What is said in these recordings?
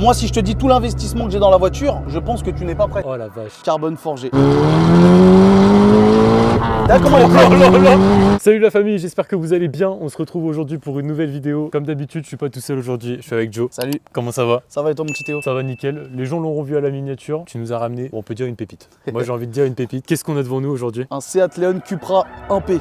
Moi, si je te dis tout l'investissement que j'ai dans la voiture, je pense que tu n'es pas prêt. Oh la vache. Carbone forgé. Comment elle est Salut la famille, j'espère que vous allez bien. On se retrouve aujourd'hui pour une nouvelle vidéo. Comme d'habitude, je suis pas tout seul aujourd'hui, je suis avec Joe. Salut. Comment ça va? Ça va et toi, mon petit Théo? Ça va nickel. Les gens l'auront vu à la miniature. Tu nous as ramené, on peut dire une pépite. Moi j'ai envie de dire une pépite. Qu'est-ce qu'on a devant nous aujourd'hui? Un Seat Leon Cupra 1P.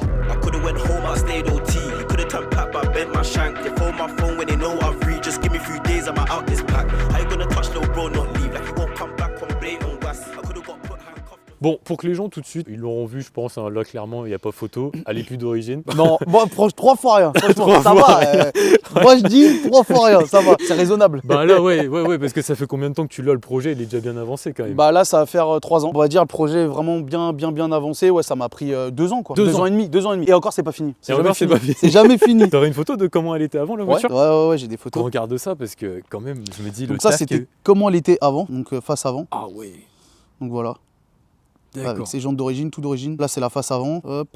Bon, pour que les gens tout de suite, ils l'auront vu, je pense, hein, là clairement, il n'y a pas photo, elle est plus d'origine. Non, moi, 3 fois rien. Trois Ça fois. va. Moi, je dis 3 fois rien, ça va. C'est raisonnable. Bah là, ouais, parce que ça fait combien de temps que tu l'as le projet? Il est déjà bien avancé quand même. Bah là, ça va faire 3 ans. On va dire le projet est vraiment bien avancé. Ouais, ça m'a pris 2 ans quoi. 2 ans et demi. Et encore, c'est pas fini. Et encore, c'est pas fini. C'est jamais fini. T'aurais une photo de comment elle était avant la voiture? Ouais, j'ai des On photos. regarde ça parce que quand même, je me dis Donc le ça, taf c'était comment elle était avant, donc face avant. Ah ouais. Donc voilà. Avec D'accord. ses jantes d'origine, tout d'origine. Là, c'est la face avant. Hop.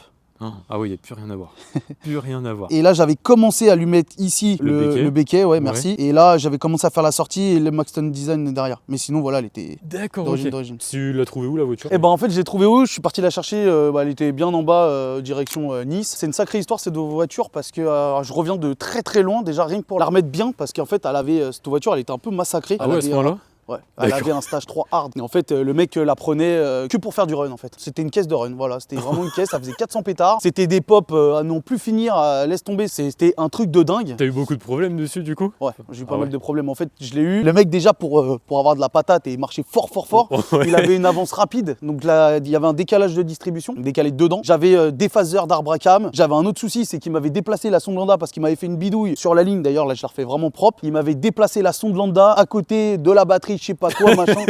Ah oui, il n'y a plus rien à voir. Plus rien à voir. Et là, j'avais commencé à lui mettre ici Le béquet, ouais, merci. Et là, j'avais commencé à faire la sortie et le Maxton Design derrière. Mais sinon, voilà, elle était D'accord, d'origine. Tu l'as trouvé où la voiture? Et ben en fait, je l'ai trouvée où? Je suis parti la chercher. Elle était bien en bas, direction Nice. C'est une sacrée histoire cette voiture parce que je reviens de très loin déjà, rien que pour la remettre bien parce qu'en fait, elle avait cette voiture, elle était un peu massacrée. Ah ouais, à ce point-là? Ouais, elle avait un stage 3 hard. Et en fait, le mec la prenait que pour faire du run en fait. C'était une caisse de run, voilà. C'était vraiment une caisse, ça faisait 400 pétards. C'était des pops à non plus finir, laisse tomber. C'était un truc de dingue. T'as eu beaucoup de problèmes dessus du coup? Ouais, j'ai eu pas mal de problèmes. En fait, je l'ai eu. Le mec, déjà, pour avoir de la patate et marcher fort, Ouais. il avait une avance rapide. Donc là, il y avait un décalage de distribution, décalé dedans. J'avais des phaseurs d'arbre à cam. J'avais un autre souci, c'est qu'il m'avait déplacé la sonde lambda parce qu'il m'avait fait une bidouille sur la ligne. D'ailleurs, là, je la refais vraiment propre. Il m'avait déplacé la sonde lambda à côté de la batterie, je sais pas quoi, machin.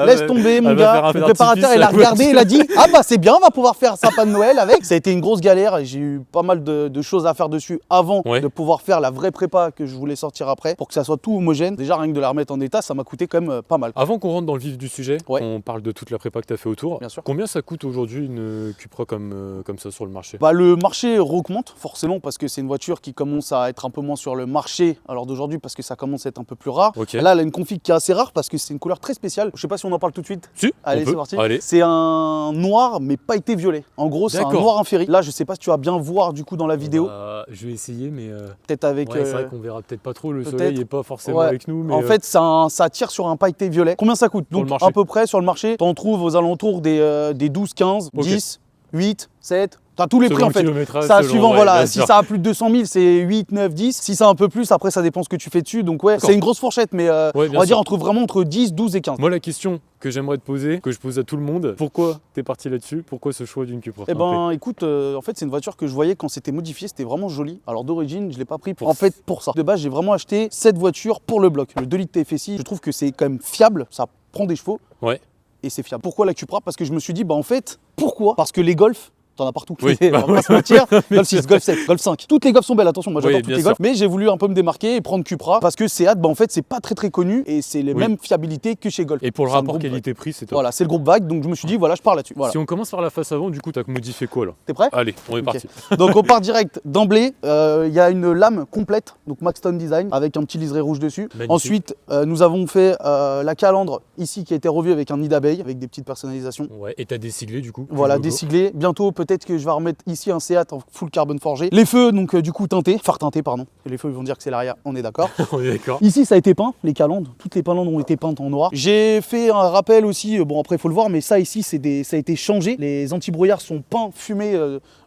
Laisse tomber, mon gars. Le préparateur, il a regardé, il a dit ah bah c'est bien, on va pouvoir faire sapin de Noël avec. Ça a été une grosse galère et j'ai eu pas mal de choses à faire dessus avant de pouvoir faire la vraie prépa que je voulais sortir après pour que ça soit tout homogène. Déjà, rien que de la remettre en état, ça m'a coûté quand même pas mal. Avant qu'on rentre dans le vif du sujet, on parle de toute la prépa que tu as fait autour. Bien sûr. Combien ça coûte aujourd'hui une Cupra comme ça sur le marché? Bah, le marché augmente forcément parce que c'est une voiture qui commence à être un peu moins sur le marché alors d'aujourd'hui parce que ça commence à être un peu plus rare. Là, elle a une config qui est assez rare parce que c'est une couleur très spéciale. Je sais pas si on en parle tout de suite. Si, allez, c'est parti. Allez. C'est un noir mais pas été violet. En gros, c'est un noir inféri. Là, je sais pas si tu vas bien voir du coup dans la vidéo. Je vais essayer, mais peut-être avec. c'est vrai qu'on verra peut-être pas trop. Le soleil est pas forcément avec nous. Mais en fait, ça tire sur un pailleté violet. Combien ça coûte? Donc à peu près sur le marché, t'en trouves aux alentours des 12, 15, 10, 8, 7. T'as tous les prix en fait. Ça suivant, voilà. Si ça a plus de 200 000, c'est 8, 9, 10. Si ça a un peu plus, après ça dépend ce que tu fais dessus. Donc ouais, c'est une grosse fourchette, mais on va dire on trouve vraiment entre 10, 12 et 15. Moi, la question que j'aimerais te poser, que je pose à tout le monde, pourquoi t'es parti là-dessus? Pourquoi ce choix d'une Cupra? Eh ben écoute, en fait c'est une voiture que je voyais quand c'était modifié, c'était vraiment joli. Alors d'origine, je l'ai pas pris pour ça. De base, j'ai vraiment acheté cette voiture pour le bloc. Le 2 litres TFSI, je trouve que c'est quand même fiable, ça prend des chevaux. Ouais. Et c'est fiable. Pourquoi la Cupra? Parce que je me suis dit, bah en fait, pourquoi? Parce que les Golf, t'en as partout. Oui, on va pas se mentir. Golf 6, Golf 7, Golf 5. Toutes les Golf sont belles, attention, moi j'adore toutes les Golf. Mais j'ai voulu un peu me démarquer et prendre Cupra parce que Seat, bah en fait, c'est pas très connu et c'est les mêmes fiabilités que chez Golf. Et pour le rapport qualité-prix, c'est top. Voilà, c'est le groupe Vague, donc je me suis dit, voilà, je pars là-dessus. Voilà. Si on commence par la face avant, du coup, t'as modifié quoi là? T'es prêt? Allez, on est parti. Donc on part direct d'emblée. Il y a une lame complète, donc Maxton Design, avec un petit liseré rouge dessus. Magnifique. Ensuite, nous avons fait la calandre ici qui a été revue avec un nid d'abeille, avec des petites personnalisations. Ouais, et t'as désiglé du coup? Voilà, désiglé. Bientôt, peut-être que je vais remettre ici un Seat en full carbone forgé. Les feux, donc du coup teintés, phare teinté, pardon. Et les feux, ils vont dire que c'est l'arrière, on est d'accord. On est d'accord. Ici, ça a été peint, les calandres. Toutes les calandres ont été peintes en noir. J'ai fait un rappel aussi, bon après, il faut le voir, mais ça ici, ça a été changé. Les anti-brouillards sont peints, fumés,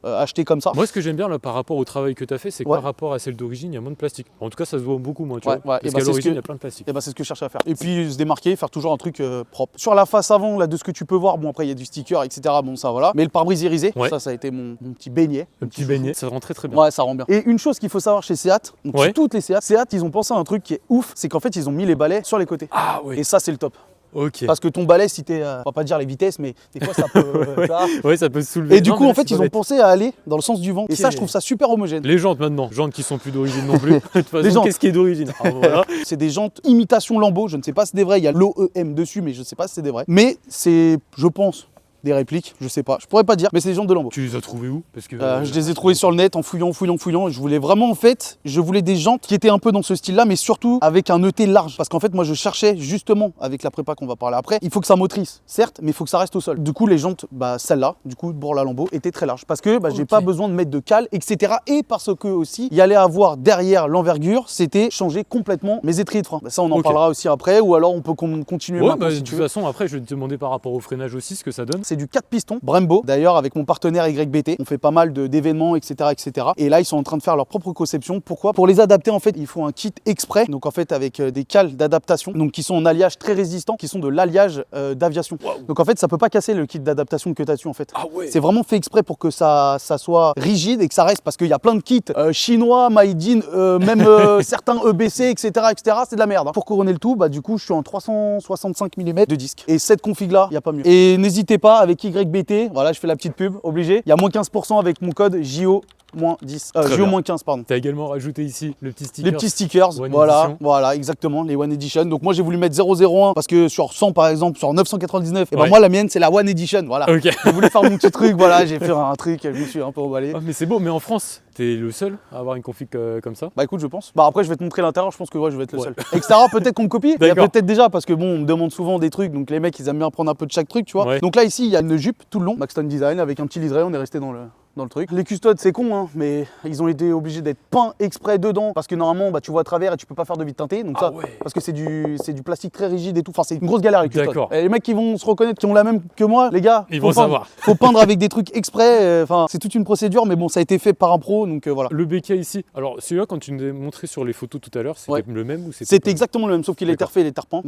achetés comme ça. Moi, ce que j'aime bien là par rapport au travail que tu as fait, c'est que par rapport à celle d'origine, il y a moins de plastique. En tout cas, ça se voit beaucoup moins, tu vois. Parce qu'à l'origine, il y a plein de plastique. Et bah, c'est ce que je cherche à faire. Et puis, se démarquer, faire toujours un truc propre. Sur la face avant, là, de ce que tu peux voir, bon, après, il y a du sticker, etc. Bon, ça, voilà. Mais le pare-brise irisé, ça a été mon petit beignet. Le petit beignet, ça rend très bien. Ouais, ça rend bien. Et une chose qu'il faut savoir chez Seat, donc sur toutes les Seat, ils ont pensé à un truc qui est ouf, c'est qu'en fait, ils ont mis les balais sur les côtés. Ah oui. Et ça, c'est le top. Ok. Parce que ton balai, si t'es, on va pas dire les vitesses, mais des fois ça peut. Ça peut se soulever. Et du coup, en fait, ils ont pensé à aller dans le sens du vent. Et ça, je trouve ça super homogène. Les jantes maintenant, jantes qui sont plus d'origine non plus. De toute façon, qu'est-ce qui est d'origine? Voilà. C'est des jantes imitation Lambo. Je ne sais pas si c'est des vrais. Il y a l'OEM dessus, mais je ne sais pas si c'est des vrais. Mais c'est, je pense, des répliques, je sais pas, je pourrais pas dire, mais c'est des jantes de Lambo. Tu les as trouvées où? Parce que je les ai trouvées sur le net en fouillant. Je voulais vraiment, en fait, je voulais des jantes qui étaient un peu dans ce style-là, mais surtout avec un ET large. Parce qu'en fait, moi, je cherchais justement, avec la prépa qu'on va parler après, il faut que ça motrice, certes, mais il faut que ça reste au sol. Du coup, les jantes, celle-là, du coup, pour la Lambo, étaient très larges. Parce que j'ai pas besoin de mettre de cale, etc. Et parce que aussi, il y allait avoir derrière l'envergure, c'était changer complètement mes étriers de frein. Ça, on en parlera aussi après, ou alors on peut continuer maintenant si de toute façon, après, je vais te demander par rapport au freinage aussi ce que ça donne. C'est du 4 pistons Brembo. D'ailleurs, avec mon partenaire YBT, on fait pas mal d'événements, etc., etc. Et là, ils sont en train de faire leur propre conception. Pourquoi? Pour les adapter, en fait, il faut un kit exprès. Donc, en fait, avec des cales d'adaptation, donc qui sont en alliage très résistant, qui sont de l'alliage d'aviation. Wow. Donc, en fait, ça peut pas casser le kit d'adaptation que tu as dessus, en fait. Ah ouais. C'est vraiment fait exprès pour que ça soit rigide et que ça reste, parce qu'il y a plein de kits chinois, made in, même certains EBC, etc., etc. C'est de la merde. Hein. Pour couronner le tout, du coup, je suis en 365 mm de disque. Et cette config-là, il n'y a pas mieux. Et n'hésitez pas avec YBT, voilà, je fais la petite pub, obligé. Il y a moins 15% avec mon code JO-10. JO-15, pardon. Tu as également rajouté ici le petit sticker. Les petits stickers, voilà, exactement, les One Edition. Donc moi j'ai voulu mettre 001 parce que sur 100 par exemple, sur 999, et moi la mienne c'est la One Edition, voilà. Okay. J'ai voulu faire mon petit truc, voilà, j'ai fait un truc, je me suis un peu emballé. Mais c'est beau, mais en France, t'es le seul à avoir une config comme ça? Écoute, je pense. Après je vais te montrer l'intérieur, je pense que je vais être le seul. Extérieur peut-être qu'on me copie, il y a peut-être déjà parce que on me demande souvent des trucs, donc les mecs ils aiment bien prendre un peu de chaque truc, tu vois. Ouais. Donc là ici il y a une jupe tout le long, Maxton Design avec un petit liseré, on est resté dans le truc. Les custodes c'est con hein, mais ils ont été obligés d'être peints exprès dedans parce que normalement tu vois à travers et tu peux pas faire de vide teinté donc parce que c'est du plastique très rigide et tout, enfin c'est une grosse galère les custodes. Et les mecs qui vont se reconnaître, qui ont la même que moi, les gars, ils vont savoir. Faut peindre avec des trucs exprès, enfin c'est toute une procédure mais bon ça a été fait par un pro donc voilà. Le BK ici, alors celui-là quand tu nous as montré sur les photos tout à l'heure, c'était le même ou c'était exactement le même sauf qu'il a été refait, il est repeint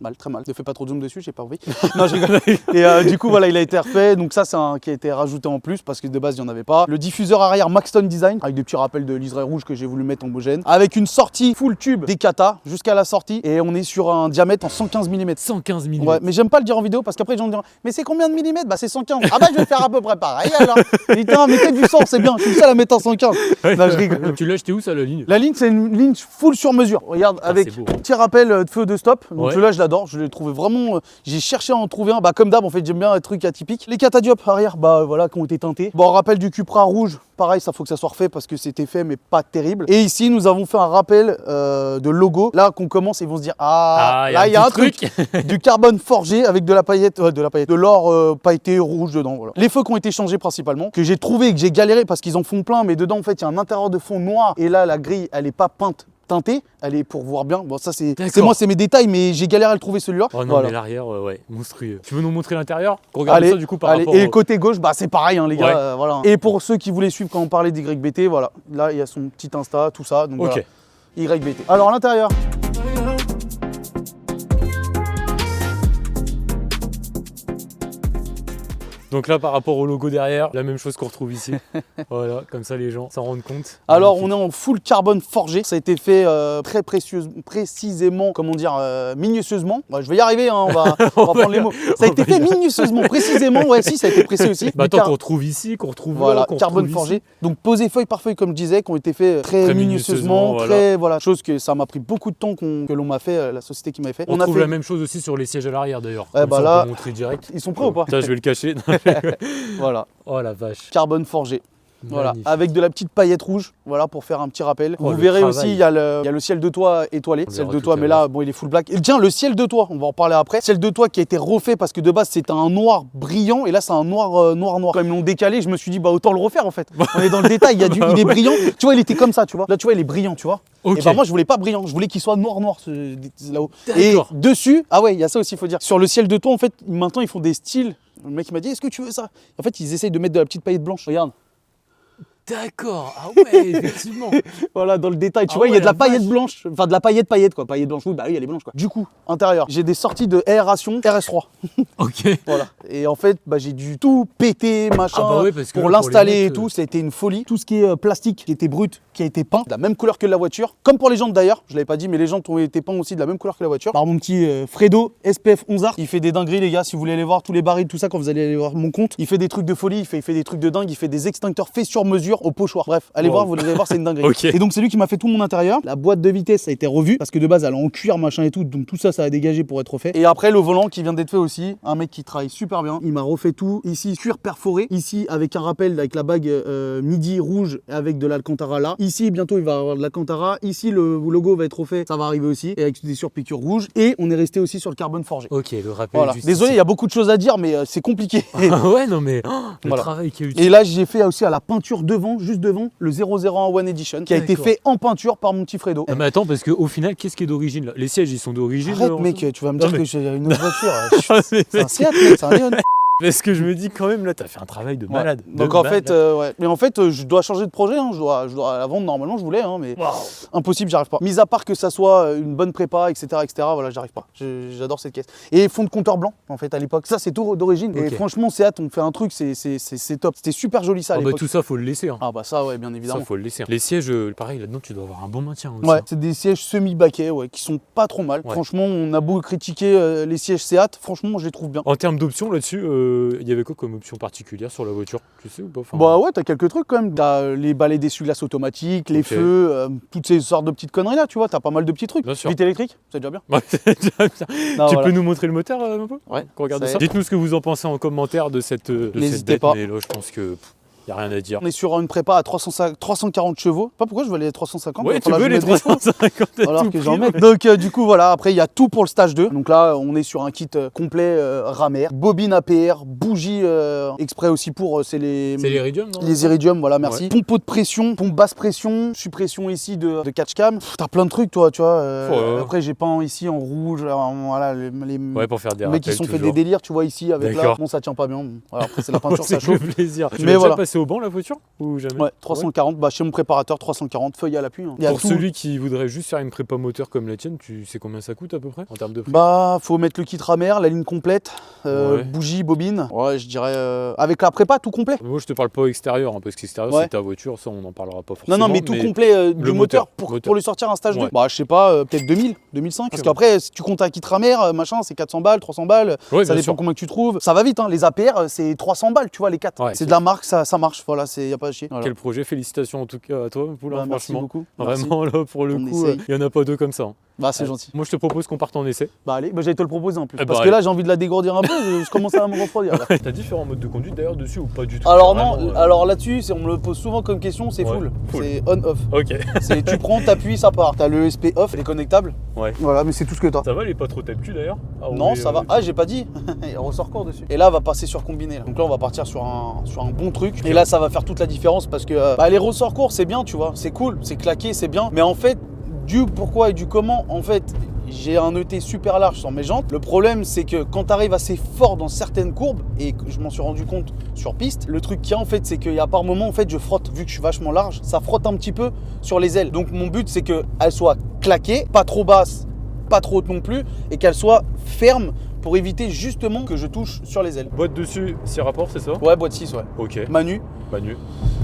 mal, très mal. Ne fais pas trop de zoom dessus, j'ai pas envie. Non, je rigole. Et du coup, voilà, il a été refait. Donc ça, c'est un qui a été rajouté en plus parce que de base, il n'y en avait pas. Le diffuseur arrière Maxton Design avec des petits rappels de liseré rouge que j'ai voulu mettre homogène. Avec une sortie full tube des kata jusqu'à la sortie. Et on est sur un diamètre en 115 mm. 115 mm. Ouais, mais j'aime pas le dire en vidéo parce qu'après, les gens me diront mais c'est combien de millimètres? C'est 115. Ah je vais faire à peu près pareil alors. Putain, mettez du sang, c'est bien. Je suis le seul à mettre en 115. Non, je rigole. Tu l'as acheté où ça, la ligne? La ligne, c'est une ligne full sur mesure. Regarde, avec petit rappel de feu de stop. Donc celui-là, je l'adore. Je l'ai trouvé vraiment, j'ai cherché à en trouver un, comme d'hab en fait j'aime bien les trucs atypiques. Les catadiopes arrière, voilà, qui ont été teintés. Rappel du Cupra rouge, pareil ça faut que ça soit refait parce que c'était fait mais pas terrible. Et ici nous avons fait un rappel de logo, là qu'on commence et ils vont se dire là il y a un truc. Du carbone forgé avec de la paillette, de l'or pailleté rouge dedans, voilà. Les feux qui ont été changés principalement, que j'ai trouvé et que j'ai galéré parce qu'ils en font plein mais dedans en fait il y a un intérieur de fond noir et là la grille elle est pas peinte, teintée, elle est pour voir bien. Bon ça c'est moi, c'est mes détails mais j'ai galéré à le trouver celui-là. Oh non mais l'arrière monstrueux. Tu veux nous montrer l'intérieur? Regarde ça du coup par rapport et le côté gauche c'est pareil hein, les gars, voilà. Et pour ceux qui voulaient suivre quand on parlait d'YBT, voilà, là il y a son petit Insta, tout ça, donc voilà. YBT. Alors à l'intérieur. Donc là, par rapport au logo derrière, la même chose qu'on retrouve ici. Voilà, comme ça les gens s'en rendent compte. Alors magnifique. On est en full carbone forgé. Ça a été fait très précisément, comment dire, minutieusement. Je vais y arriver, hein, on va prendre les mots. Ça a été fait minutieusement, précisément. Ouais, si, ça a été précis aussi. Attends, qu'on retrouve ici, qu'on retrouve voilà, carbone forgé. Ici. Donc posé feuille par feuille, comme je disais, qui ont été faits très minutieusement. Voilà. Chose que ça m'a pris beaucoup de temps que l'on m'a fait, la société qui m'a fait. On trouve la même chose aussi sur les sièges à l'arrière d'ailleurs. Là, on peut montrer direct. Ils sont prêts ou pas? Ça, je vais le cacher. Voilà. Oh la vache. Carbone forgé. Voilà, avec de la petite paillette rouge, voilà, pour faire un petit rappel. Vous verrez aussi, il y a le ciel de toit étoilé. Ciel de toit, mais là, il est full black. Et tiens, le ciel de toit, on va en parler après. Ciel de toit qui a été refait parce que de base, c'était un noir brillant et là, c'est un noir. Quand ils l'ont décalé, je me suis dit, autant le refaire en fait. On est dans le détail, il est brillant. Tu vois, il était comme ça, tu vois. Là, tu vois, il est brillant, tu vois. Et moi, je voulais pas brillant, je voulais qu'il soit noir là-haut. Et dessus, il y a ça aussi, il faut dire. Sur le ciel de toit, en fait, maintenant, ils font des styles. Le mec, il m'a dit, est-ce que tu veux ça? En fait, ils essayent de mettre de la petite paillette blanche. Regarde. D'accord, effectivement. Voilà, dans le détail, tu vois, il y a de la paillette blanche, enfin de la paillette quoi, paillette blanche, oui, elle est blanche quoi. Du coup, intérieur, j'ai des sorties de aération RS3. Ok. Voilà. Et en fait, j'ai dû tout péter, machin, pour l'installer et tout, ça a été une folie. Tout ce qui est plastique, qui était brut, qui a été peint, de la même couleur que la voiture, comme pour les jantes d'ailleurs, je l'avais pas dit, mais les jantes ont été peints aussi de la même couleur que la voiture. Par mon petit Fredo SPF 11 Art, il fait des dingueries les gars, si vous voulez aller voir tous les barils, tout ça, quand vous allez aller voir mon compte, il fait des trucs de folie, il fait des trucs de dingue, il fait des extincteurs faits sur mesure. voiture au pochoir. Bref, allez voir, vous allez voir, c'est une dinguerie. Okay. Et donc c'est lui qui m'a fait tout mon intérieur. La boîte de vitesse a été revue parce que de base elle est en cuir machin et tout, donc tout ça a dégagé pour être refait. Et après le volant qui vient d'être fait aussi, un mec qui travaille super bien. Il m'a refait tout. Ici cuir perforé, ici avec un rappel avec la bague midi rouge avec de l'Alcantara là. Ici bientôt il va y avoir de l'Alcantara. Ici le logo va être refait, ça va arriver aussi et avec des surpiqûres rouges. Et on est resté aussi sur le carbone forgé. Ok, le rappel. Voilà. Désolé, il y a beaucoup de choses à dire, mais c'est compliqué. Ouais, non mais le travail qui est utile. Et là, j'ai fait aussi à la peinture devant, juste devant, le 001 One Edition, qui a été fait en peinture par mon petit Fredo. Non, mais attends, parce qu'au final, qu'est-ce qui est d'origine là? Les sièges, ils sont d'origine. Arrête, mec, tu vas me dire que j'ai une autre voiture. C'est un Seat, mec, c'est un Léon. Parce que je me dis quand même, là, t'as fait un travail de malade. Ouais. Donc en fait, ouais. Mais en fait, je dois changer de projet. Hein. Je dois la vendre normalement, je voulais, hein, mais impossible, j'arrive pas. Mis à part que ça soit une bonne prépa, etc., voilà, j'arrive pas. J'adore cette caisse. Et fond de compteur blanc, en fait, à l'époque. Ça, c'est tout d'origine. Okay. Et franchement, Seat, on fait un truc, c'est top. C'était super joli ça à l'époque. Bah, tout ça, faut le laisser. Hein. Ah bah ça, ouais, bien évidemment. Ça, faut le laisser. Les sièges, pareil, là-dedans, tu dois avoir un bon maintien aussi. Ouais, c'est des sièges semi-baquets, ouais, qui sont pas trop mal. Ouais. Franchement, on a beau critiquer les sièges Seat, franchement, je les trouve bien. En termes d'options là-dessus, il y avait quoi comme option particulière sur la voiture, tu sais ou pas? Bah ouais, t'as quelques trucs quand même. T'as les balais d'essuie-glace automatiques, les feux, toutes ces sortes de petites conneries là, tu vois, t'as pas mal de petits trucs. Bien sûr. Vite électrique, c'est déjà bien. Ouais, c'est déjà bien. Non, tu peux nous montrer le moteur un peu? Ouais. Qu'on regarde ça. Dites-nous ce que vous en pensez en commentaire de cette bête, mais là je pense que y a rien à dire. On est sur une prépa à 340 chevaux. Pas pourquoi je veux aller à 350. Ouais, tu veux les 350 alors que j'en mets. Donc du coup voilà, après il y a tout pour le stage 2. Donc là on est sur un kit complet Ramer, bobine APR, bougie exprès aussi pour c'est les iridium, non? Les iridium, voilà, merci. Ouais. Pompe de pression, pompe basse pression, suppression ici de catch cam. T'as plein de trucs toi, tu vois. Après j'ai peint ici en rouge, voilà les pour faire des mecs qui sont fait des délires, tu vois ici avec là. Bon ça tient pas bien. Voilà, après c'est la peinture, ça chauffe. Plaisir. Mais voilà. Au banc la voiture ou jamais? Ouais, 340, bah chez mon préparateur 340, feuille à l'appui. Hein. Pour celui qui voudrait juste faire une prépa moteur comme la tienne, tu sais combien ça coûte à peu près en termes de prix? Bah faut mettre le kit Ramer, la ligne complète, bougie, bobine. Ouais, je dirais avec la prépa tout complet. Moi je te parle pas extérieur, hein, parce qu'extérieur c'est ta voiture, ça on en parlera pas forcément. Non mais tout complet du moteur pour lui sortir un stage 2. Bah je sais pas, peut-être 2000, 2005. Parce qu'après si tu comptes un kit Ramer, machin, c'est 400 balles, 300 balles. Ça dépend combien que tu trouves. Ça va vite, hein. Les APR c'est 300 balles, tu vois les 4. C'est de la marque, ça marche. Voilà, y a pas à chier. Voilà. Quel projet, félicitations en tout cas à toi, Poulain, franchement. Merci beaucoup. Vraiment, là, pour le coup, il n'y en a pas deux comme ça. Hein. Bah, c'est gentil. Moi, je te propose qu'on parte en essai. Bah, allez, j'allais te le proposer en plus. Parce que là, j'ai envie de la dégourdir un peu, je commence à me refroidir. T'as différents modes de conduite d'ailleurs dessus ou pas du tout? Alors, non, alors là-dessus, on me le pose souvent comme question, c'est full. C'est on-off. Ok. Tu prends, t'appuies, ça part. T'as le SP off, les connectables. Ouais. Voilà, mais c'est tout ce que t'as. Ça va, il est pas trop tape-cul d'ailleurs? Non, ça va. Ah, j'ai pas dit. Il ressort court dessus. Et là, on va passer sur combiné. Là. Donc là, on va partir sur un bon truc. Et là, ça va faire toute la différence parce que les ressorts courts, c'est bien, tu vois. C'est cool, c'est claqué, c'est bien. Mais en fait, du pourquoi et du comment, en fait, j'ai un ET super large sur mes jantes. Le problème, c'est que quand tu arrives assez fort dans certaines courbes, et que je m'en suis rendu compte sur piste, le truc qu'il y a en fait, c'est qu'il y a par moments, en fait, je frotte. Vu que je suis vachement large, ça frotte un petit peu sur les ailes. Donc mon but, c'est qu'elle soit claquée, pas trop basse, pas trop haute non plus, et qu'elle soit ferme pour éviter justement que je touche sur les ailes. Boîte dessus, 6 rapports, c'est ça? Ouais, boîte 6, ouais. Ok. Manu.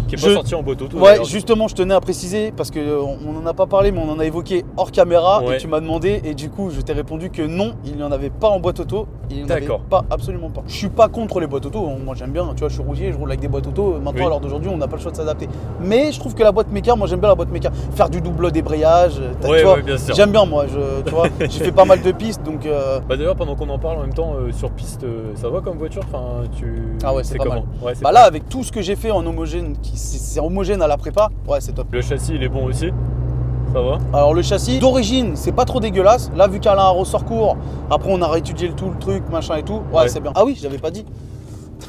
Qui est pas sorti en boîte auto. Ouais, justement, je tenais à préciser parce qu'on n'en a pas parlé, mais on en a évoqué hors caméra et tu m'as demandé et du coup, je t'ai répondu que non, il n'y en avait pas en boîte auto. Il n'y en avait pas, absolument pas. Je suis pas contre les boîtes auto. Moi, j'aime bien. Tu vois, je suis routier, je roule avec des boîtes auto. Maintenant, à l'heure d'aujourd'hui, on n'a pas le choix de s'adapter. Mais je trouve que la boîte méca, moi, j'aime bien la boîte méca. Faire du double débrayage. Bien sûr. J'aime bien, moi. Tu vois, j'ai fait pas mal de pistes, donc. Bah d'ailleurs, pendant qu'on en parle en même temps sur piste, ça va comme voiture. Enfin, Ah ouais, c'est pas mal. Ouais, bah là, avec tout ce que j'ai fait en homogène, c'est homogène à la prépa, ouais, c'est top. Le châssis, il est bon aussi. Ça va? Alors le châssis d'origine, c'est pas trop dégueulasse. Là, vu qu'elle a un ressort court, après on a réétudié le truc, machin et tout. Ouais, c'est bien. Ah oui, je l'avais pas dit.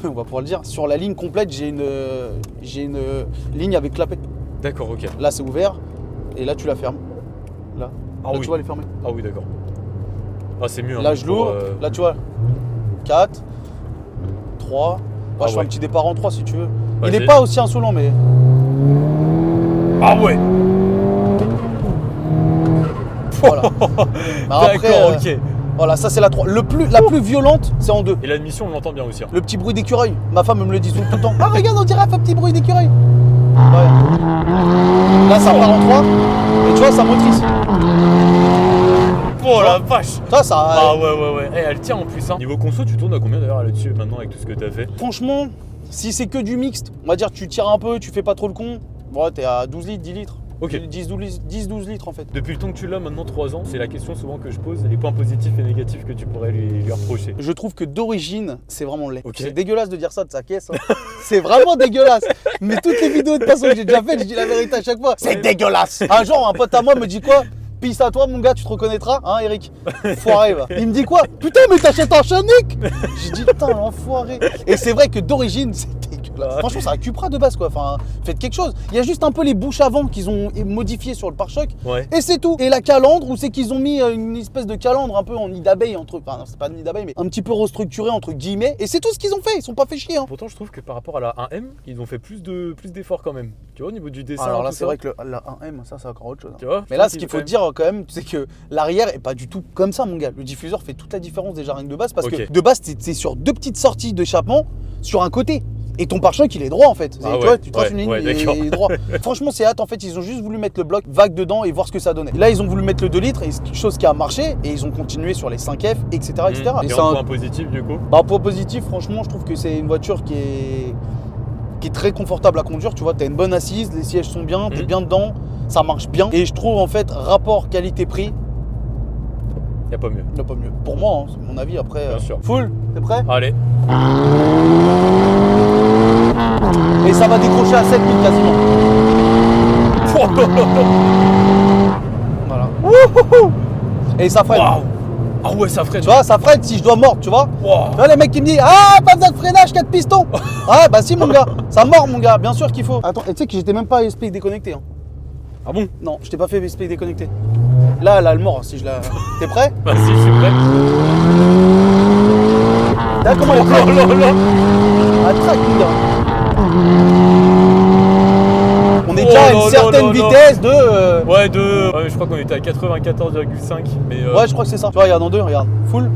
On va pouvoir le dire. Sur la ligne complète, j'ai une ligne avec clapet. D'accord, ok. Là, c'est ouvert. Et là, tu la fermes. Là. Tu vois, elle est fermée. Ah oui, d'accord. Ah, c'est mieux. Là, je l'ouvre. Là, tu vois. 4, 3. Je fais un petit départ en 3 si tu veux. Il n'est pas aussi insolent, mais. Ah ouais. Voilà. D'accord, ok. Voilà, ça c'est la 3. La plus violente, c'est en 2. Et l'admission, on l'entend bien aussi. Hein. Le petit bruit d'écureuil. Ma femme me le dit tout le temps. Ah, regarde, on dirait un petit bruit d'écureuil. Ouais. Là, ça part en 3. Et tu vois, ça motrice. Oh la vache! Ça. Ah ouais. Elle tient en plus. Hein. Niveau conso, tu tournes à combien d'ailleurs là-dessus maintenant avec tout ce que t'as fait? Franchement, Si c'est que du mixte, on va dire tu tires un peu, tu fais pas trop le con, bon, t'es à 12 litres, 10 litres. Ok. 10-12 litres en fait. Depuis le temps que tu l'as, maintenant 3 ans, c'est la question souvent que je pose, les points positifs et négatifs que tu pourrais lui reprocher. Je trouve que d'origine, c'est vraiment laid. Okay. C'est dégueulasse de dire ça de sa caisse. Hein. C'est vraiment dégueulasse. Mais toutes les vidéos de façon que j'ai déjà faites, je dis la vérité à chaque fois. C'est dégueulasse. Un jour, un pote à moi me dit quoi? Pisse à toi mon gars, tu te reconnaîtras, hein Eric? Foiré va. Il me dit quoi? Putain mais t'achètes un Chanic? J'ai dit putain l'enfoiré. Et c'est vrai que d'origine c'est dégueulasse. Franchement c'est un Cupra de base quoi, enfin faites quelque chose. Il y a juste un peu les bouches avant qu'ils ont modifiées sur le pare-choc. Ouais. Et c'est tout. Et la calandre, où c'est qu'ils ont mis une espèce de calandre un peu en nid d'abeille, enfin non c'est pas un nid d'abeille mais un petit peu restructuré entre guillemets. Et c'est tout ce qu'ils ont fait, ils sont pas fait chier hein. Pourtant je trouve que par rapport à la 1M, ils ont fait plus d'efforts quand même. Tu vois au niveau du dessin. Alors là c'est vrai que la 1M ça c'est encore autre chose. Tu vois, mais là ce qu'il faut dire quand même c'est que l'arrière est pas du tout comme ça mon gars. Le diffuseur fait toute la différence déjà rien que de base parce que de base t'es sur deux petites sorties d'échappement sur un côté. Et ton pare-choc il est droit en fait. Ah tu vois, tu traces une ligne il est droit. Franchement c'est hâte en fait, ils ont juste voulu mettre le bloc vague dedans et voir ce que ça donnait. Là ils ont voulu mettre le 2 litres et c'est quelque chose qui a marché et ils ont continué sur les 5F etc. etc. Et c'est un point positif du coup? Bah point positif franchement je trouve que c'est une voiture qui est très confortable à conduire, tu vois, t'as une bonne assise, les sièges sont bien, t'es bien dedans, ça marche bien. Et je trouve en fait rapport qualité-prix, y'a pas mieux. Y'a pas mieux. Pour moi, hein, c'est mon avis après. Bien sûr. Full, t'es prêt? Allez. Et ça va décrocher à 7000 quasiment. Voilà. Wouhou. Et ça freine. Waouh. Ah ouais, ça freine. Tu vois, ça freine si je dois mordre, tu vois. Wow. Tu vois les mecs qui me disent ah pas besoin de freinage, 4 pistons. Ouais bah si mon gars, ça mord mon gars, bien sûr qu'il faut. Attends, et tu sais que j'étais même pas SP déconnecté. Hein. Ah bon? Non, je t'ai pas fait SP déconnecté. Là, elle mord si je la. T'es prêt? Bah si, je suis prêt. T'as comment elle est prête? Oh là là. Elle traque mon gars. On est déjà à une certaine vitesse de. Ouais, je crois qu'on était à 94,5. Mais Ouais, je crois que c'est ça. Tu vois, regarde en deux, regarde. Full.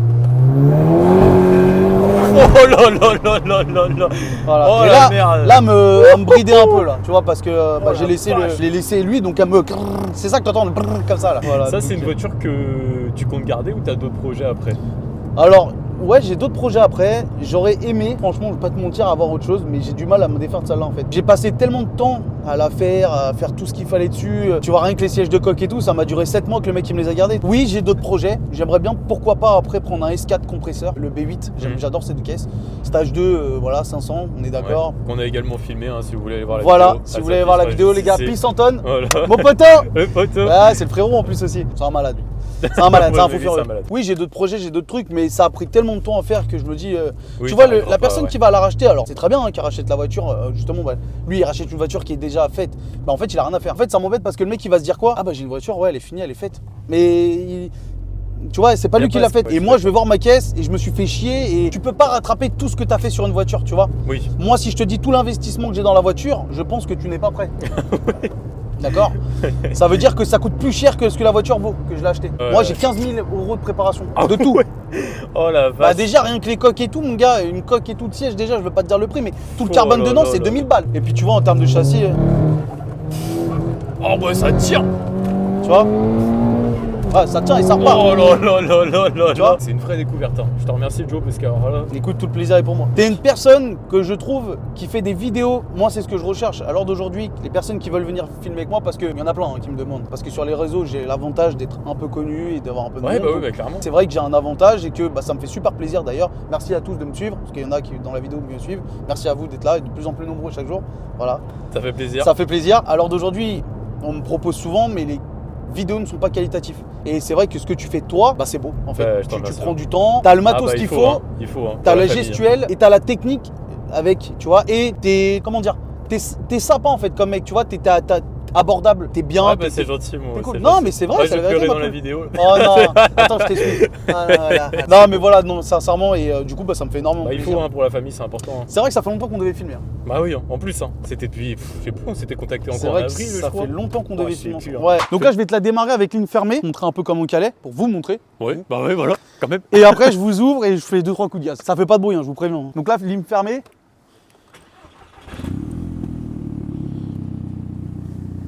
Oh là là là là là là. Voilà. Oh et la là, merde. là elle me bridait un peu là, tu vois, parce que Oh je l'ai laissé lui, donc elle me. C'est ça que t'entends, le comme ça là. Voilà, ça, c'est une voiture que tu comptes garder ou t'as d'autres projets après? Alors, ouais, j'ai d'autres projets après. J'aurais aimé, franchement, je vais pas te mentir, avoir autre chose, mais j'ai du mal à me défaire de celle-là en fait. J'ai passé tellement de temps à la faire, à faire tout ce qu'il fallait dessus. Tu vois, rien que les sièges de coque et tout, ça m'a duré 7 mois que le mec il me les a gardés. Oui, j'ai d'autres projets. J'aimerais bien, pourquoi pas, après prendre un S4 compresseur, le B8. J'adore cette caisse. Stage 2, voilà, 500, on est d'accord. Ouais, qu'on a également filmé, hein, si vous voulez aller voir la vidéo. Voilà, si vous voulez aller voir la vidéo, les gars, peace Anton. Voilà. Mon poteau. Le poteau. Ouais, c'est le frérot en plus aussi. C'est un malade lui. C'est un malade, c'est un fou furieux. Oui, j'ai d'autres projets, j'ai d'autres trucs, mais ça a pris tellement de temps à faire que je me dis. Oui, tu vois, la personne qui va la racheter, alors c'est très bien hein, qu'il rachète la voiture, justement, bah, lui il rachète une voiture qui est déjà faite. Bah en fait, il a rien à faire. En fait, ça m'embête parce que le mec il va se dire quoi? Ah bah j'ai une voiture, ouais, elle est finie, elle est faite. Mais. Tu vois, c'est pas lui qui l'a faite. Et moi, je vais voir ma caisse et je me suis fait chier. Et tu peux pas rattraper tout ce que tu as fait sur une voiture, tu vois. Oui. Moi, si je te dis tout l'investissement que j'ai dans la voiture, je pense que tu n'es pas prêt. Oui. D'accord. Ça veut dire que ça coûte plus cher que ce que la voiture vaut, que je l'ai acheté. Moi, j'ai 15 000 € de préparation. De tout. Oh la vache. Bah, déjà, rien que les coques et tout, mon gars, une coque et tout de siège, déjà, je veux pas te dire le prix, mais tout le carbone dedans, c'est 2000 balles. Et puis, tu vois, en termes de châssis. Oh, bah, ça tire. Tu vois. Ah, ça tient et ça repart. Oh là là là là là là. C'est une vraie découverte. Hein. Je te remercie Joe parce que alors là. Écoute, tout le plaisir est pour moi. T'es une personne que je trouve qui fait des vidéos. Moi, c'est ce que je recherche. À l'heure d'aujourd'hui, les personnes qui veulent venir filmer avec moi, parce qu'il y en a plein hein, qui me demandent. Parce que sur les réseaux, j'ai l'avantage d'être un peu connu et d'avoir un peu de monde. Bah oui, bah clairement. C'est vrai que j'ai un avantage et que bah, ça me fait super plaisir d'ailleurs. Merci à tous de me suivre, parce qu'il y en a qui dans la vidéo me suivent. Merci à vous d'être là et de plus en plus nombreux chaque jour. Voilà. Ça fait plaisir. Ça fait plaisir. À l'heure d'aujourd'hui, on me propose souvent, mais les vidéos ne sont pas qualitatifs. Et c'est vrai que ce que tu fais toi, bah c'est beau en fait. Tu prends du temps, t'as le matos qu'il faut, hein, il faut hein, t'as la gestuelle et t'as la technique avec, tu vois, et t'es, comment dire, t'es sympa en fait comme mec, tu vois, t'es abordable, t'es bien. Ouais, bah c'est gentil moi. Cool. Non mais c'est vrai, c'est la vérité. Dans la vidéo. Oh non, attends, je t'explique. Non mais voilà, non, sincèrement, et du coup bah ça me fait énormément plaisir. Il faut hein, pour la famille, c'est important. Hein. C'est vrai que ça fait longtemps qu'on devait filmer. Hein. Bah oui, hein. En plus, hein. C'était depuis, je sais plus, on s'était contacté encore en avril. Ça fait longtemps qu'on devait filmer. Hein. Ouais. Donc là je vais te la démarrer avec ligne fermée, montrer un peu comment on calait, pour vous montrer. Oui, bah oui, voilà, quand même. Et après je vous ouvre et je fais 2-3 coups de gaz. Ça fait pas de bruit, hein, je vous préviens. Donc là, ligne fermée.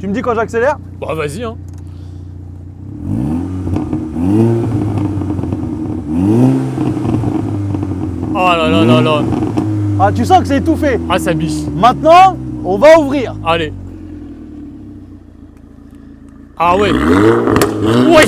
Tu me dis quand j'accélère? Bah vas-y hein. Oh là là là là. Ah, tu sens que c'est étouffé. Ah, ça biche. Maintenant, on va ouvrir. Allez. Ah ouais. Ouais.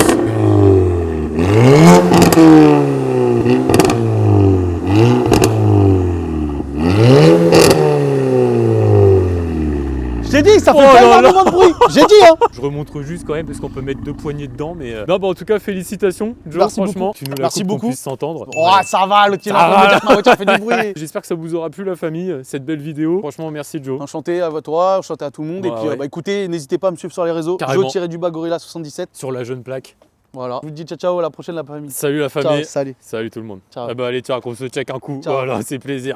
J'ai dit, ça fait pas énormément de bruit. J'ai dit, hein. Je remonte juste quand même parce qu'on peut mettre 2 poignées dedans, mais non, bah en tout cas félicitations, Joe. Merci franchement, beaucoup. tu nous la Merci coupes qu'on beaucoup. puisse s'entendre. Oh, ça va, le petit lapin me dire que ma voiture fait du bruit. J'espère que ça vous aura plu la famille, cette belle vidéo. Franchement, merci Joe. Enchanté à toi, enchanté à tout le monde. Ouais, et puis, ouais. bah, écoutez, n'hésitez pas à me suivre sur les réseaux. Carrément. Joe-Gorilla77. Sur la jeune plaque. Voilà. Je vous dis ciao, ciao, à la prochaine, la famille. Salut la famille. Ciao, salut. Salut tout le monde. Ciao. Ah bah allez, tiens, qu'on se check un coup. Ciao. Voilà, c'est plaisir.